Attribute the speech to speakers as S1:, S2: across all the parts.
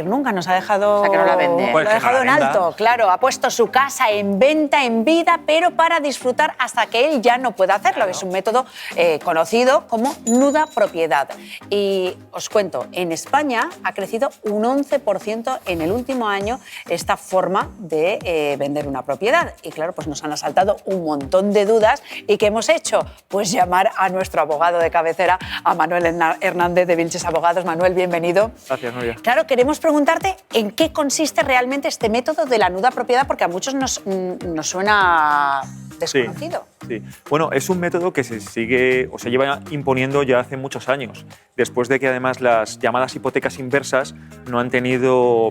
S1: Nunca nos ha dejado,
S2: O sea, que no la vende.
S1: lo ha dejado en alto, claro, ha puesto su casa en venta en vida, pero para disfrutar hasta que él ya no pueda hacerlo. Es un método conocido como nuda propiedad. Y os cuento, en España ha crecido un 11% en el último año esta forma de vender una propiedad. Y claro, pues nos han asaltado un montón de dudas. ¿Y qué hemos hecho? Pues llamar a nuestro abogado de cabecera, a Manuel Hernández de Vilches Abogados. Manuel, bienvenido.
S3: Gracias, Nuria.
S1: Claro, queremos preguntarte en qué consiste realmente este método de la nuda propiedad, porque a muchos nos suena desconocido.
S3: Sí. Bueno, es un método que se sigue o se lleva imponiendo ya hace muchos años, después de que además las llamadas hipotecas inversas no han tenido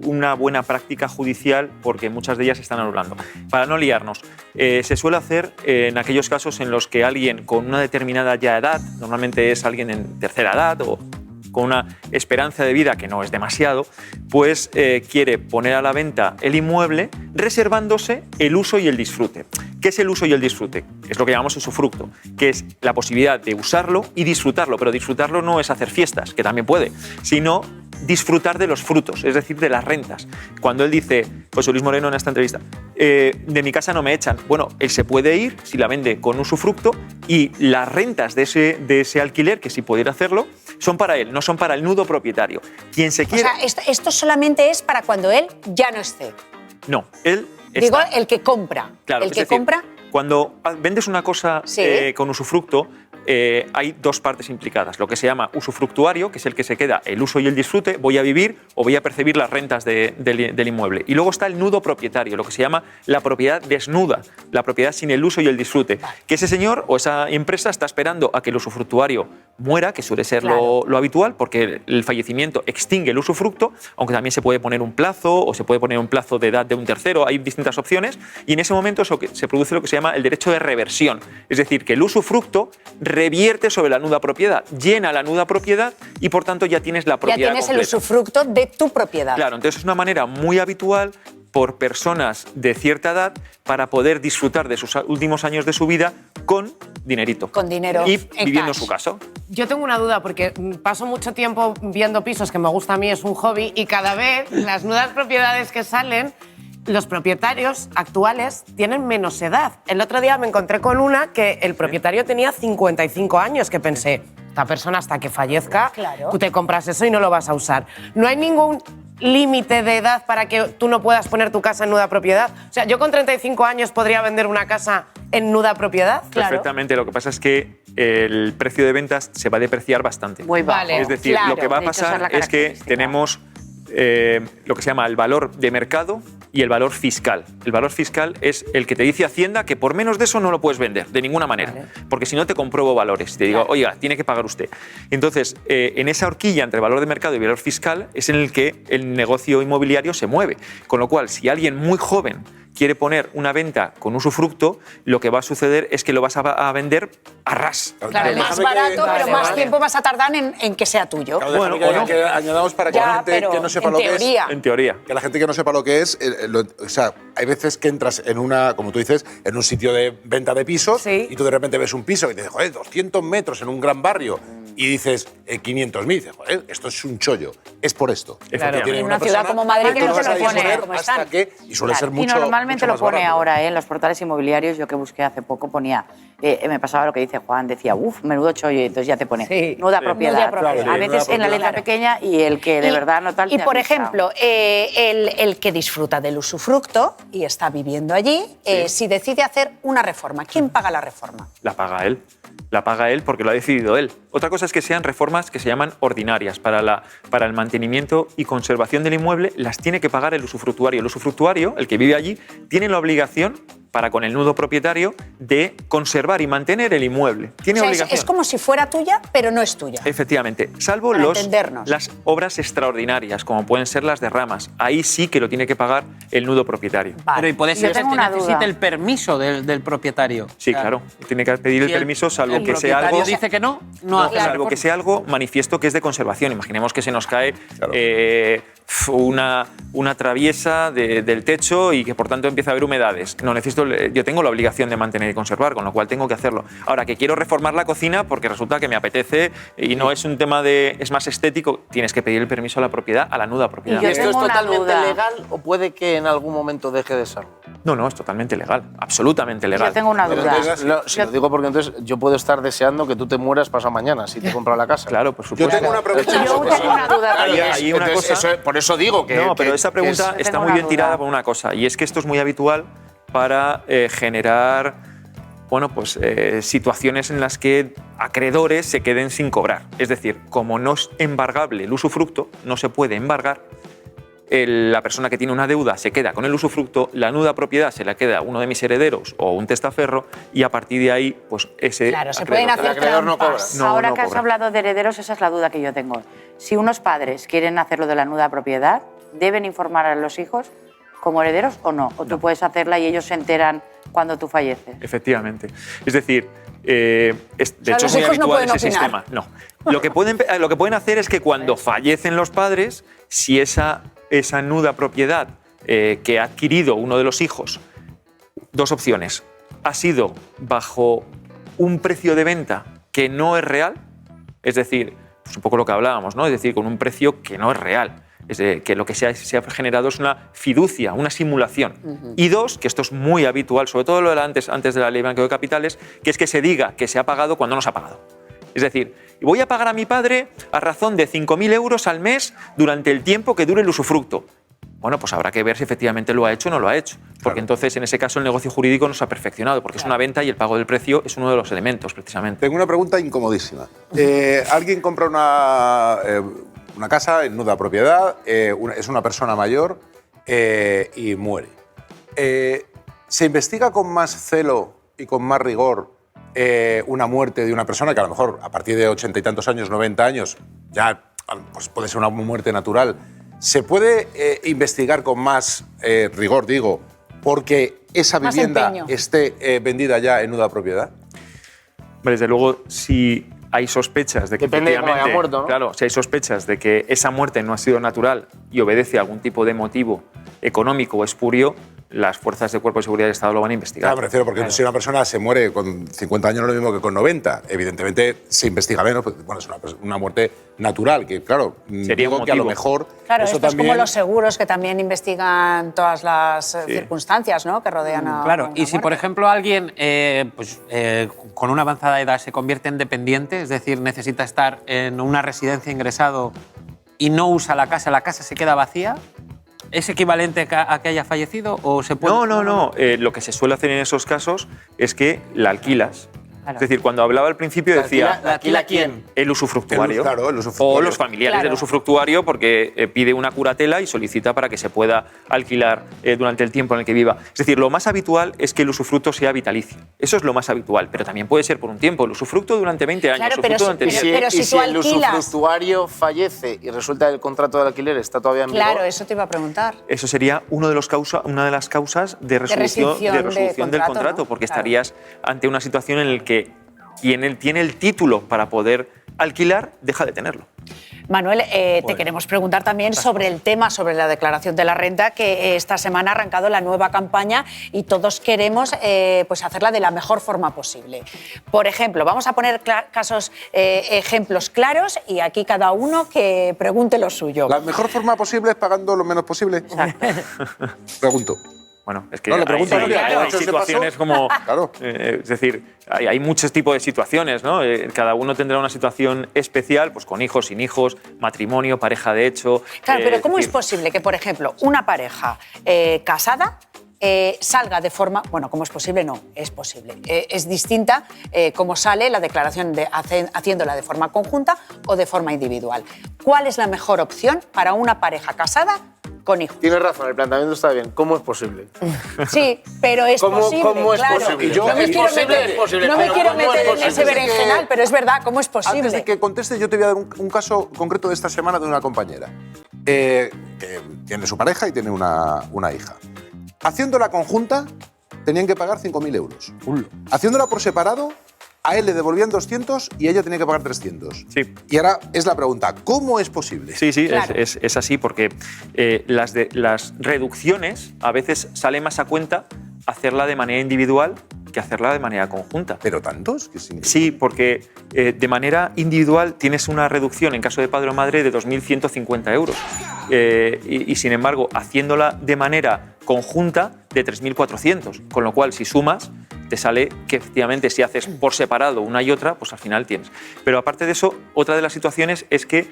S3: una buena práctica judicial porque muchas de ellas se están anulando. Para no liarnos, se suele hacer en aquellos casos en los que alguien con una determinada ya edad, normalmente es alguien en tercera edad o con una esperanza de vida que no es demasiado, pues quiere poner a la venta el inmueble reservándose el uso y el disfrute. ¿Qué es el uso y el disfrute? Es lo que llamamos usufructo, que es la posibilidad de usarlo y disfrutarlo, pero disfrutarlo no es hacer fiestas, que también puede, sino disfrutar de los frutos, es decir, de las rentas. Cuando él dice, José Luis Moreno en esta entrevista, de mi casa no me echan, bueno, él se puede ir si la vende con usufructo y las rentas de ese alquiler, que si pudiera hacerlo, son para él, no son para el nudo propietario. Quien se quiera...
S1: O sea, esto solamente es para cuando él ya no esté.
S3: No, él está...
S1: Digo, el que compra.
S3: Claro,
S1: el
S3: es
S1: que
S3: decir,
S1: compra...
S3: Cuando vendes una cosa
S1: Sí.
S3: con usufructo, hay dos partes implicadas. Lo que se llama usufructuario, que es el que se queda el uso y el disfrute, voy a vivir o voy a percibir las rentas del inmueble. Y luego está el nudo propietario, lo que se llama la propiedad desnuda, la propiedad sin el uso y el disfrute. Que ese señor o esa empresa está esperando a que el usufructuario muera, que suele ser lo habitual, porque el fallecimiento extingue el usufructo, aunque también se puede poner un plazo o se puede poner un plazo de edad de un tercero, hay distintas opciones, y en ese momento se produce lo que se llama el derecho de reversión, es decir, que el usufructo revierte sobre la nuda propiedad, llena la nuda propiedad y por tanto ya tienes la propiedad
S1: Ya tienes
S3: completa.
S1: el usufructo de tu propiedad.
S3: Claro, entonces es una manera muy habitual por personas de cierta edad para poder disfrutar de sus últimos años de su vida con dinerito.
S1: Con dinero.
S3: Y
S1: en
S3: viviendo
S1: cash.
S3: su casa.
S2: Yo tengo una duda porque paso mucho tiempo viendo pisos, que me gusta a mí, es un hobby, y cada vez las nuevas propiedades que salen, los propietarios actuales tienen menos edad. El otro día me encontré con una que el propietario tenía 55 años, que pensé, esta persona hasta que fallezca,
S1: Claro.
S2: tú te compras eso y no lo vas a usar. No hay ningún límite de edad para que tú no puedas poner tu casa en nuda propiedad. O sea, yo con 35 años podría vender una casa en nuda propiedad.
S1: Claro.
S3: Perfectamente, lo que pasa es que el precio de ventas se va a depreciar bastante.
S2: Muy bajo.
S1: Vale.
S3: Es decir,
S1: Claro.
S3: lo que va a
S2: De hecho, esa es
S3: pasar
S2: la
S3: es que
S2: característica.
S3: tenemos lo que se llama el valor de mercado y el valor fiscal. El valor fiscal es el que te dice Hacienda que por menos de eso no lo puedes vender, de ninguna manera.
S2: Vale.
S3: Porque si no te compruebo valores. Te digo, oiga, tiene que pagar usted. Entonces, en esa horquilla entre valor de mercado y valor fiscal es en el que el negocio inmobiliario se mueve. Con lo cual, si alguien muy joven quiere poner una venta con usufructo, lo que va a suceder es que lo vas a vender a ras.
S1: Claro, más barato, pero más tiempo vas a tardar en que sea tuyo.
S4: Claro,
S3: Bueno,
S4: déjame
S3: o no.
S4: que añadamos para que
S1: Ya,
S4: la gente
S1: pero
S4: que no sepa
S1: en
S4: lo
S1: teoría.
S3: En teoría.
S4: que la gente que no sepa lo que es, o sea, hay veces que entras en una, como tú dices, en un sitio de venta de pisos
S2: Sí.
S4: y tú de repente ves un piso y te dices, joder, 200 metros en un gran barrio y dices 500.000, dices, joder, esto es un chollo. Es por esto.
S2: Claro.
S4: Porque tiene
S1: En una ciudad
S4: persona
S1: como Madrid
S4: que
S1: que
S4: tú
S1: no
S4: vas
S1: se
S4: a
S1: lo pone
S4: disponer
S1: como
S4: hasta
S1: están.
S4: que, y suele ser mucho
S5: Y normalmente
S4: mucho
S5: lo
S4: más
S5: pone
S4: barato.
S5: ahora, en los portales inmobiliarios. Yo que busqué hace poco ponía, me pasaba lo que dice Juan, decía, uff, menudo chollo, y entonces ya te pone
S2: Sí.
S5: nuda
S3: Sí.
S5: propiedad.
S1: Nuda propiedad.
S5: A veces
S4: Nuda
S5: en la letra
S1: propiedad.
S5: pequeña y el que de verdad no tal.
S1: Y
S5: te
S1: por
S5: avisa.
S1: ejemplo, el que disfruta del usufructo y está viviendo allí, si decide hacer una reforma, ¿quién paga la reforma?
S3: La paga él. La paga él porque lo ha decidido él. Otra cosa es que sean reformas que se llaman ordinarias. Para el mantenimiento y conservación del inmueble las tiene que pagar el usufructuario. El usufructuario, el que vive allí, tiene la obligación, para con el nudo propietario, de conservar y mantener el inmueble. Tiene
S1: O sea,
S3: obligación.
S1: es como si fuera tuya, pero no es tuya.
S3: Efectivamente, salvo
S1: Para entendernos.
S3: las obras extraordinarias, como pueden ser las derramas. Ahí sí que lo tiene que pagar el nudo propietario.
S1: Vale.
S6: Pero y puede
S5: Yo
S6: ser que
S5: tengo una
S6: necesite
S5: duda.
S6: el permiso del propietario.
S3: Sí,
S6: O sea,
S3: claro. Tiene que pedir el
S6: si
S3: permiso, salvo
S6: el
S3: que sea algo...
S6: propietario dice que no hace la
S3: Salvo que
S6: reforma.
S3: sea algo manifiesto que es de conservación. Imaginemos que se nos cae una traviesa del techo y que por tanto empieza a haber humedades. No necesito, yo tengo la obligación de mantener y conservar, con lo cual tengo que hacerlo. Ahora, que quiero reformar la cocina porque resulta que me apetece y no es un tema de, es más estético, tienes que pedir el permiso a la propiedad, a la nuda propiedad.
S5: Y yo
S6: ¿Esto es
S5: tengo una
S6: totalmente
S5: duda.
S6: legal o puede que en algún momento deje de serlo?
S3: No, es totalmente legal, absolutamente legal.
S5: Yo tengo una
S6: Pero
S5: duda.
S6: entonces, si lo digo porque entonces yo puedo estar deseando que tú te mueras pasado mañana si te he comprado la casa.
S3: Claro, por
S4: Yo
S3: supuesto.
S4: tengo una pregunta.
S5: Yo tengo una duda.
S3: Hay una
S6: Entonces,
S3: cosa-
S6: por eso digo que...
S3: No, pero
S6: que-
S3: esa
S6: que
S3: pregunta
S5: Yo
S3: está
S5: tengo
S3: muy
S5: una
S3: bien tirada
S5: duda.
S3: por una cosa, y es que esto es muy habitual para generar situaciones en las que acreedores se queden sin cobrar. Es decir, como no es embargable el usufructo, no se puede embargar, la persona que tiene una deuda se queda con el usufructo, la nuda propiedad se la queda a uno de mis herederos o un testaferro y a partir de ahí, pues ese
S1: Claro, se
S3: acreedor-
S1: pueden hacer
S6: El acreedor no
S1: trampas.
S6: cobra.
S3: No,
S5: Ahora
S3: no
S5: que has
S3: cobra.
S5: hablado de herederos, esa es la duda que yo tengo. Si unos padres quieren hacerlo de la nuda propiedad, ¿deben informar a los hijos como herederos o no? ¿O tú puedes hacerla y ellos se enteran cuando tú falleces?
S3: Efectivamente. Es decir, de hecho
S1: los
S3: es muy
S1: hijos no
S3: habitual
S1: pueden
S3: ese
S1: opinar.
S3: sistema. No. Lo que pueden hacer es que cuando fallecen los padres, si esa nuda propiedad que ha adquirido uno de los hijos, dos opciones, ha sido bajo un precio de venta que no es real, es decir, pues un poco lo que hablábamos, ¿no? Es decir, con un precio que no es real. Es decir, que lo que se ha generado es una fiducia, una simulación. Y dos, que esto es muy habitual, sobre todo lo de antes de la ley de blanqueo de capitales, que es que se diga que se ha pagado cuando no se ha pagado. Es decir, voy a pagar a mi padre a razón de 5.000 euros al mes durante el tiempo que dure el usufructo. Bueno, pues habrá que ver si efectivamente lo ha hecho o no lo ha hecho. Porque entonces, en ese caso, el negocio jurídico no se ha perfeccionado, porque es una venta y el pago del precio es uno de los elementos, precisamente.
S4: Tengo una pregunta incomodísima. Alguien compra una casa en nuda propiedad, es una persona mayor y muere. ¿Se investiga con más celo y con más rigor una muerte de una persona que a lo mejor a partir de 80 y tantos años, 90 años, ya pues puede ser una muerte natural? ¿Se puede investigar con más rigor, digo, porque esa
S1: Más
S4: vivienda
S1: empeño.
S4: esté vendida ya en nuda propiedad?
S3: Desde luego, si hay sospechas de que
S6: Depende de cómo haya
S3: efectivamente,
S6: muerto, ¿no?
S3: claro, si hay sospechas de que esa muerte no ha sido natural y obedece a algún tipo de motivo económico o espurio, las fuerzas de Cuerpo de Seguridad del Estado lo van a investigar.
S4: Claro, me refiero, porque si una persona se muere con 50 años no es lo mismo que con 90. Evidentemente se investiga menos, porque, bueno, es una muerte natural, que claro,
S3: Sería un
S4: digo que a lo
S3: motivo.
S4: mejor
S1: Claro,
S4: eso
S1: esto es
S4: también...
S1: como los seguros que también investigan todas las circunstancias, ¿no?, que rodean a
S6: Claro,
S1: una
S6: y si por
S1: muerte.
S6: ejemplo alguien con una avanzada edad se convierte en dependiente, es decir, necesita estar en una residencia ingresado y no usa la casa se queda vacía, ¿es equivalente a que haya fallecido o se puede...?
S3: No. Lo que se suele hacer en esos casos es que la alquilas.
S5: Claro.
S3: Es decir, cuando hablaba al principio decía
S6: ¿La alquila quién?
S3: el usufructuario,
S4: Claro, el usufructuario.
S3: o los familiares
S1: Claro.
S3: del usufructuario porque pide una curatela y solicita para que se pueda alquilar durante el tiempo en el que viva. Es decir, lo más habitual es que el usufructo sea vitalicio. Eso es lo más habitual, pero también puede ser por un tiempo. El usufructo durante 20 años,
S1: Claro,
S3: usufructo durante
S6: Y
S3: 10.
S6: si,
S1: Pero
S6: y
S1: si
S6: si
S1: tú
S6: el
S1: alquilas-
S6: usufructuario fallece y resulta que el contrato de alquiler está todavía en vigor...
S1: Claro, eso te iba a preguntar.
S3: Eso sería una de las causas de resolución,
S1: rescisión
S3: del
S1: de
S3: contrato,
S1: contrato, ¿no?
S3: porque
S1: Claro.
S3: estarías ante una situación en la que quien tiene el título para poder alquilar deja de tenerlo.
S1: Manuel, te queremos preguntar también sobre el tema, sobre la declaración de la renta, que esta semana ha arrancado la nueva campaña y todos queremos pues hacerla de la mejor forma posible. Por ejemplo, vamos a poner ejemplos claros y aquí cada uno que pregunte lo suyo.
S4: La mejor forma posible es pagando lo menos posible. Pregunto.
S3: Bueno, es que
S4: No, le pregunto a
S3: hay,
S4: Nuria,
S3: hay
S4: ¿lo ha hecho ese
S3: situaciones
S4: paso?
S3: como...
S4: Claro.
S3: Es decir, hay muchos tipos de situaciones, ¿no? Cada uno tendrá una situación especial, pues con hijos, sin hijos, matrimonio, pareja de hecho...
S1: Claro, pero ¿cómo es
S3: decir,
S1: posible que, por ejemplo, una pareja casada salga de forma... Bueno, ¿cómo es posible? No, es posible. Es distinta cómo sale la declaración haciéndola de forma conjunta o de forma individual. ¿Cuál es la mejor opción para una pareja casada con hijos?
S6: Tienes razón, el planteamiento está bien. ¿Cómo es posible?
S1: Sí, pero es
S6: ¿Cómo-
S1: posible,
S6: cómo es
S1: claro.
S6: posible?
S4: Y yo-
S1: no me
S4: es
S1: quiero
S6: posible,
S1: meter,
S6: es posible,
S1: no me
S6: pero
S1: quiero
S6: ¿cómo es
S1: meter en
S6: posible?
S1: ese berenjenal, pero es verdad, ¿cómo es posible?
S4: Antes de que conteste, yo te voy a dar un caso concreto de esta semana de una compañera que tiene su pareja y tiene una hija. Haciéndola conjunta, tenían que pagar 5.000 euros. Haciéndola por separado, a él le devolvían 200 y ella tenía que pagar 300.
S3: Sí.
S4: Y ahora es la pregunta, ¿cómo es posible?
S3: Sí, sí,
S1: Claro.
S3: es así porque las reducciones a veces sale más a cuenta hacerla de manera individual que hacerla de manera conjunta.
S4: ¿Pero tantos? Que es increíble.
S3: Sí, porque de manera individual tienes una reducción en caso de padre o madre de 2.150 euros. Y sin embargo, haciéndola de manera conjunta de 3.400. Con lo cual, si sumas, te sale que efectivamente si haces por separado una y otra, pues al final tienes. Pero aparte de eso, otra de las situaciones es que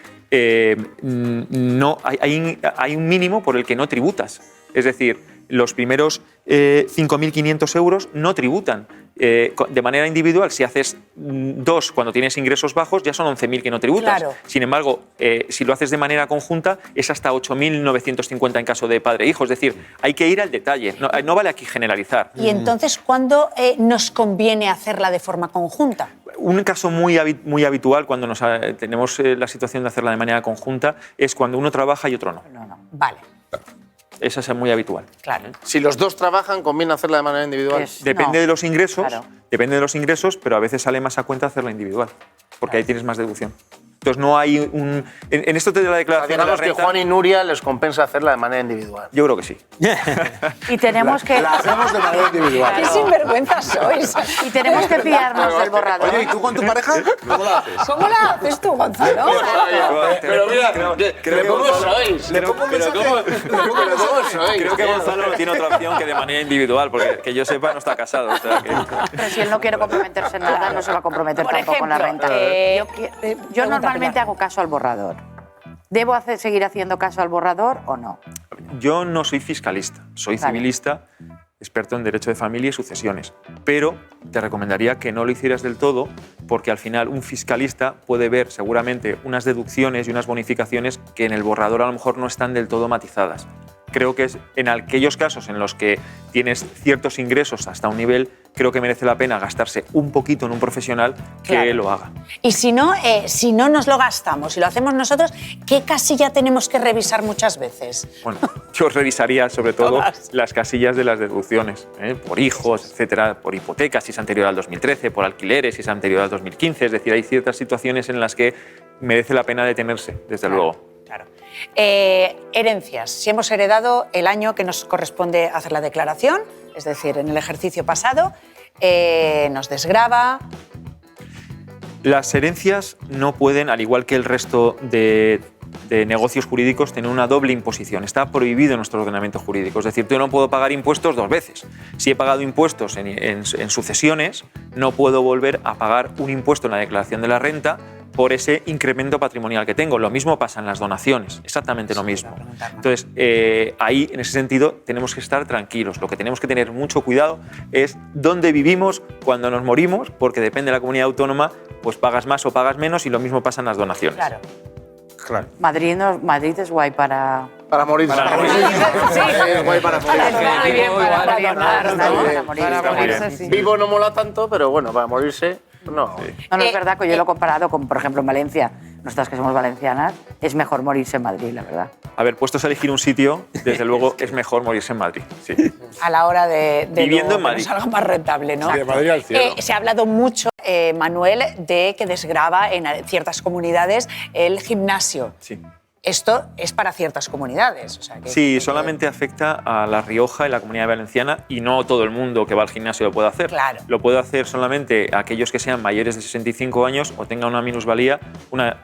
S3: no hay un mínimo por el que no tributas. Es decir, los primeros 5.500 euros no tributan. De manera individual, si haces 2 cuando tienes ingresos bajos, ya son 11.000 que no tributas.
S1: Claro.
S3: Sin embargo, si lo haces de manera conjunta, es hasta 8.950 en caso de padre e hijo. Es decir, hay que ir al detalle. No vale aquí generalizar.
S1: Y entonces, ¿cuándo nos conviene hacerla de forma conjunta?
S3: Un caso muy habitual cuando tenemos la situación de hacerla de manera conjunta es cuando uno trabaja y otro no.
S1: Vale,
S3: Esa es muy habitual.
S1: claro.
S7: Si los dos trabajan, ¿conviene hacerla de manera individual?
S3: Depende
S5: No.
S3: de los ingresos,
S5: Claro.
S3: depende de los ingresos, pero a veces sale más a cuenta hacerla individual, porque ahí tienes más deducción. Entonces no hay un... En esto de la declaración de la
S7: Digamos que
S3: renta,
S7: Juan y Nuria les compensa hacerla de manera individual.
S3: yo creo que sí.
S5: Y tenemos que...
S4: La hacemos de manera individual.
S1: ¡Qué sinvergüenzas sois!
S5: Y tenemos que pillarnos del borrador.
S4: Oye, ¿y tú con tu pareja? ¿Cómo la haces?
S1: ¿Cómo la haces tú, Gonzalo?
S7: Pero mira,
S3: creo que
S7: ¿cómo
S3: Gonzalo-
S7: sois?
S3: Pero ¿cómo
S7: sois?
S3: Creo que Gonzalo no tiene otra opción que de manera individual, porque que yo sepa no está casado. O sea que...
S5: Pero si él no quiere comprometerse en nada, no se va a comprometer
S1: Por
S5: tampoco con la
S1: ejemplo,
S5: renta. Yo
S1: pregunta,
S5: normalmente
S1: Pilar.
S5: hago caso al borrador. ¿Debo seguir haciendo caso al borrador o no?
S3: Yo no soy fiscalista, soy
S5: Vale.
S3: civilista, experto en derecho de familia y sucesiones, pero te recomendaría que no lo hicieras del todo porque al final un fiscalista puede ver seguramente unas deducciones y unas bonificaciones que en el borrador a lo mejor no están del todo matizadas. Creo que es en aquellos casos en los que tienes ciertos ingresos hasta un nivel, creo que merece la pena gastarse un poquito en un profesional que
S1: Claro.
S3: lo haga.
S1: Y si no nos lo gastamos, si lo hacemos nosotros, ¿qué casilla tenemos que revisar muchas veces?
S3: Bueno, yo revisaría sobre todo
S1: Todas.
S3: las casillas de las deducciones, por hijos, etcétera, por hipotecas si es anterior al 2013, por alquileres si es anterior al 2015. Es decir, hay ciertas situaciones en las que merece la pena detenerse, desde luego.
S1: Claro. Herencias. Si hemos heredado el año que nos corresponde hacer la declaración, es decir, en el ejercicio pasado, nos desgrava.
S3: Las herencias no pueden, al igual que el resto de negocios jurídicos, tener una doble imposición. Está prohibido en nuestro ordenamiento jurídico. Es decir, yo no puedo pagar impuestos 2 veces. Si he pagado impuestos en sucesiones, no puedo volver a pagar un impuesto en la declaración de la renta por ese incremento patrimonial que tengo. Lo mismo pasa en las donaciones, exactamente lo mismo. Entonces, ahí, en ese sentido, tenemos que estar tranquilos. Lo que tenemos que tener mucho cuidado es dónde vivimos cuando nos morimos, porque depende de la comunidad autónoma, pues pagas más o pagas menos, y lo mismo pasa en las donaciones.
S1: Claro.
S4: Claro.
S5: Madrid es guay para...
S7: Para morirse.
S3: Para morirse.
S7: Es guay para morirse.
S1: Muy bien, para
S5: morirse, sí.
S7: Vivo no mola tanto, pero bueno, para morirse, no.
S5: No, es verdad que yo lo he comparado con, por ejemplo, en Valencia. Nosotras que somos valencianas, es mejor morirse en Madrid, la verdad.
S3: A ver, puestos a elegir un sitio, desde luego es mejor morirse en Madrid. Sí.
S1: A la hora de
S3: Viviendo
S1: luego
S3: en Madrid.
S1: que nos salga más rentable, ¿no?
S4: Sí, de Madrid al cielo.
S1: Se ha hablado mucho, Manuel, de que desgrava en ciertas comunidades el gimnasio.
S3: Sí.
S1: Esto es para ciertas comunidades. O sea,
S3: Sí, solamente afecta a La Rioja y la Comunidad Valenciana, y no todo el mundo que va al gimnasio lo puede hacer.
S1: Claro.
S3: Lo puede hacer solamente aquellos que sean mayores de 65 años o tengan una minusvalía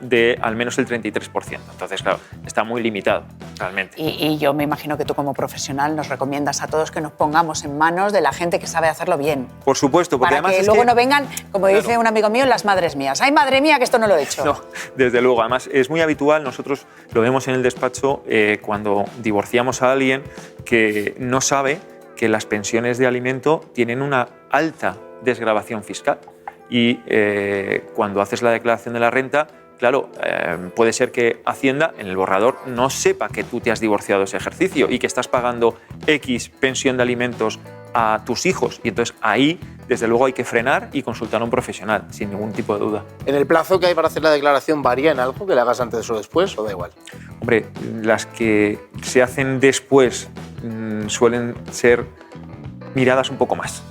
S3: de al menos el 33%. Entonces, claro, está muy limitado, realmente.
S1: Y yo me imagino que tú como profesional nos recomiendas a todos que nos pongamos en manos de la gente que sabe hacerlo bien.
S3: Por supuesto, porque
S1: Para
S3: además
S1: que
S3: es
S1: luego
S3: que...
S1: no vengan, como dice un amigo mío, las madres mías. ¡Ay, madre mía, que esto no lo he hecho!
S3: No, desde luego. Además, es muy habitual, nosotros lo vemos en el despacho cuando divorciamos a alguien que no sabe que las pensiones de alimento tienen una alta desgravación fiscal. Y cuando haces la declaración de la renta, claro, puede ser que Hacienda, en el borrador, no sepa que tú te has divorciado ese ejercicio y que estás pagando X pensión de alimentos a tus hijos. Y entonces ahí, desde luego, hay que frenar y consultar a un profesional, sin ningún tipo de duda.
S7: ¿En el plazo que hay para hacer la declaración varía en algo? ¿Que le hagas antes o después o da igual?
S3: Hombre, las que se hacen después suelen ser miradas un poco más.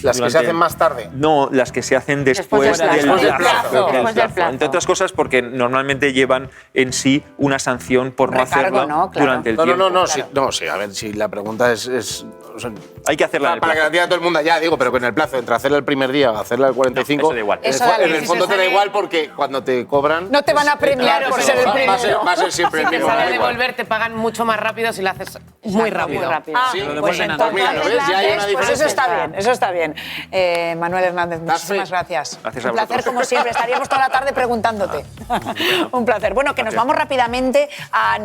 S7: Las que se
S3: durante-
S7: hacen más tarde.
S3: No, las que se hacen
S5: Después
S3: después,
S5: del plazo. Después del plazo.
S3: Entre otras cosas porque normalmente llevan en sí una sanción por no
S1: Recargo,
S3: hacerlo
S1: ¿no? Claro.
S3: durante el
S7: No,
S3: tiempo.
S7: sí, a ver, si la pregunta es o sea,
S3: Hay que hacerla en el
S7: para que
S3: plazo.
S7: la entienda todo el mundo ya, digo, pero con el plazo, entre hacerla el primer día o hacerla el 45,
S3: eso da igual.
S1: Eso da
S7: en el
S1: igual.
S7: fondo
S2: Si
S7: te
S2: se
S7: da
S2: sale-
S7: igual porque cuando te cobran...
S1: No te van a premiar por ser el
S7: va a ser-
S1: primero.
S7: va a ser siempre el
S2: Te
S7: mismo.
S2: sale
S7: da
S2: a
S7: igual.
S2: devolver, te pagan mucho más rápido si lo haces muy rápido.
S5: Muy rápido.
S1: Ah,
S7: Sí,
S6: lo
S1: pues
S6: devuelven
S1: entonces,
S6: antes.
S7: Mira, ¿lo ves? Ya hay una
S1: pues eso
S7: diferencia.
S1: está bien, eso está bien. Manuel Hernández,
S7: That's
S1: muchísimas
S7: free.
S1: gracias.
S3: Gracias a
S1: Un placer
S3: vosotros.
S1: como siempre, estaríamos toda la tarde preguntándote. Un placer. Bueno, que nos vamos rápidamente a